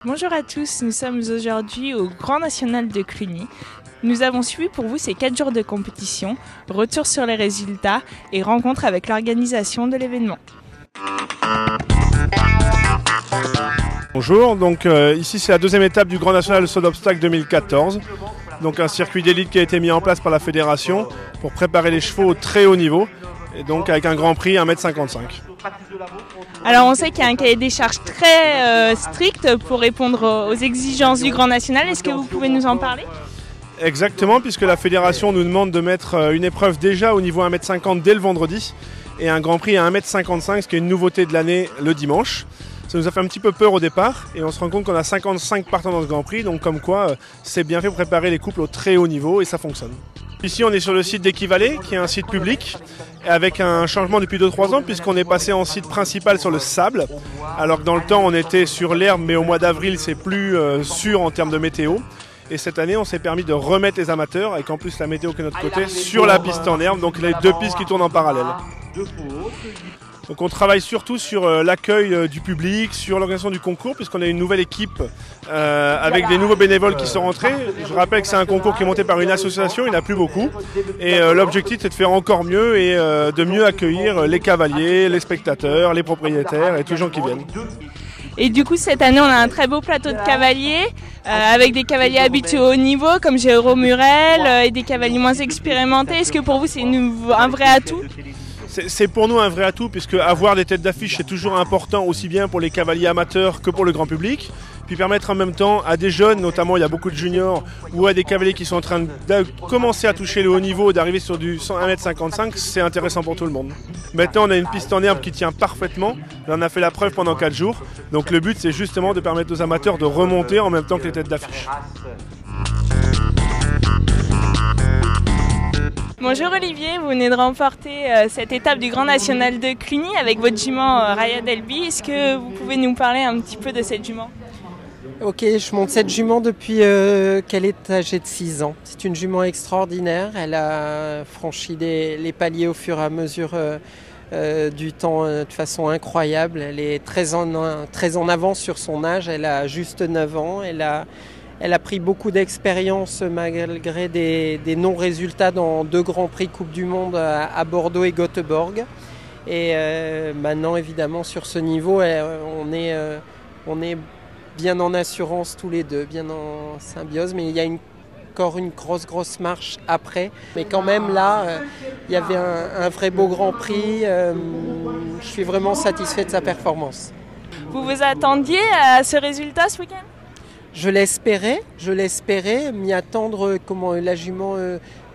Bonjour à tous, nous sommes aujourd'hui au Grand National de Cluny. Nous avons suivi pour vous ces 4 jours de compétition, retour sur les résultats et rencontre avec l'organisation de l'événement. Bonjour, donc ici c'est la deuxième étape du Grand National de saut d'obstacle 2014. Donc un circuit d'élite qui a été mis en place par la fédération pour préparer les chevaux au très haut niveau. Et donc avec un grand prix 1,55 m. Alors on sait qu'il y a un cahier des charges très strict pour répondre aux exigences du Grand National. Est-ce que vous pouvez nous en parler ? Exactement, puisque la fédération nous demande de mettre une épreuve déjà au niveau 1,50 m dès le vendredi et un grand prix à 1,55 m, ce qui est une nouveauté de l'année le dimanche. Ça nous a fait un petit peu peur au départ et on se rend compte qu'on a 55 partants dans ce Grand Prix, donc comme quoi c'est bien fait pour préparer les couples au très haut niveau et ça fonctionne. Ici on est sur le site d'Equivalet, qui est un site public, avec un changement depuis 2-3 ans puisqu'on est passé en site principal sur le sable, alors que dans le temps on était sur l'herbe, mais au mois d'avril c'est plus sûr en termes de météo. Et cette année on s'est permis de remettre les amateurs, avec en plus la météo qui est de notre côté, sur la piste en herbe, donc les deux pistes qui tournent en parallèle. Donc on travaille surtout sur l'accueil du public, sur l'organisation du concours, puisqu'on a une nouvelle équipe avec des nouveaux bénévoles qui sont rentrés. Je rappelle que c'est un concours qui est monté par une association, il n'y en a plus beaucoup. Et l'objectif c'est de faire encore mieux et de mieux accueillir les cavaliers, les spectateurs, les propriétaires et tous les gens qui viennent. Et du coup cette année on a un très beau plateau de cavaliers avec des cavaliers habitués au haut niveau comme Jérôme Murel et des cavaliers moins expérimentés. Est-ce que pour vous c'est un vrai atout ? C'est pour nous un vrai atout, puisque avoir des têtes d'affiche c'est toujours important, aussi bien pour les cavaliers amateurs que pour le grand public. Puis permettre en même temps à des jeunes, notamment il y a beaucoup de juniors, ou à des cavaliers qui sont en train de commencer à toucher le haut niveau, d'arriver sur du 1,55 m, c'est intéressant pour tout le monde. Maintenant on a une piste en herbe qui tient parfaitement, on a fait la preuve pendant 4 jours, donc le but c'est justement de permettre aux amateurs de remonter en même temps que les têtes d'affiche. Bonjour Olivier, vous venez de remporter cette étape du Grand National de Cluny avec votre jument Raya Delby. Est-ce que vous pouvez nous parler un petit peu de cette jument ? Ok, je monte cette jument depuis qu'elle est âgée de 6 ans. C'est une jument extraordinaire, elle a franchi les paliers au fur et à mesure du temps de façon incroyable. Elle est très en avance sur son âge, elle a juste 9 ans, elle a pris beaucoup d'expérience malgré des non-résultats dans 2 grands prix Coupe du Monde à Bordeaux et Göteborg. Et maintenant, évidemment, sur ce niveau, on est bien en assurance tous les deux, bien en symbiose. Mais il y a encore une grosse marche après. Mais quand même, là, il y avait un vrai beau Grand Prix. Je suis vraiment satisfait de sa performance. Vous vous attendiez à ce résultat ce week-end ? Je l'espérais, m'y attendre, comment la jument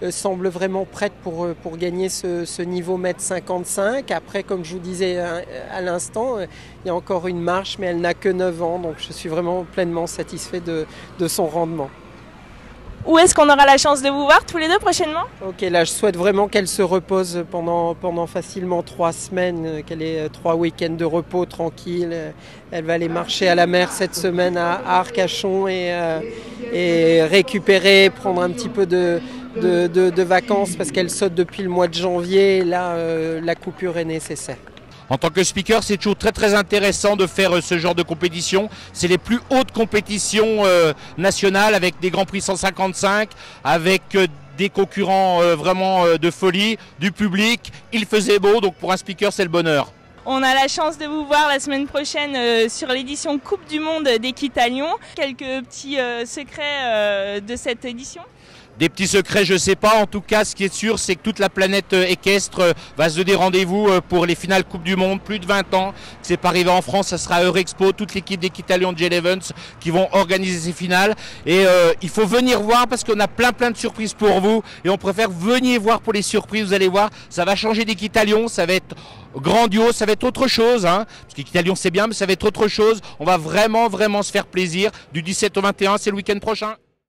semble vraiment prête pour gagner ce niveau 1,55 m. Après, comme je vous disais à l'instant, il y a encore une marche, mais elle n'a que 9 ans, donc je suis vraiment pleinement satisfait de son rendement. Où est-ce qu'on aura la chance de vous voir tous les deux prochainement ? Ok, là je souhaite vraiment qu'elle se repose pendant facilement 3 semaines, qu'elle ait 3 week-ends de repos tranquille. Elle va aller marcher à la mer cette semaine à Arcachon et récupérer, prendre un petit peu de vacances parce qu'elle saute depuis le mois de janvier et là la coupure est nécessaire. En tant que speaker, c'est toujours très intéressant de faire ce genre de compétition. C'est les plus hautes compétitions nationales avec des grands prix 155, avec des concurrents vraiment de folie, du public. Il faisait beau, donc pour un speaker, c'est le bonheur. On a la chance de vous voir la semaine prochaine sur l'édition Coupe du Monde d'Équitalion. Quelques petits secrets de cette édition ? Des petits secrets, je ne sais pas. En tout cas, ce qui est sûr, c'est que toute la planète équestre va se donner rendez-vous pour les finales Coupe du Monde. Plus de 20 ans, c'est pas arrivé en France, ça sera à Eurexpo. Toute l'équipe d'Équitalion de Jay Evans qui vont organiser ces finales. Et il faut venir voir parce qu'on a plein de surprises pour vous. Et on préfère venir voir pour les surprises. Vous allez voir, ça va changer d'Équitalion. Ça va être grandiose, ça va être autre chose. Parce qu'Équitalion, c'est bien, mais ça va être autre chose. On va vraiment se faire plaisir. Du 17 au 21, c'est le week-end prochain.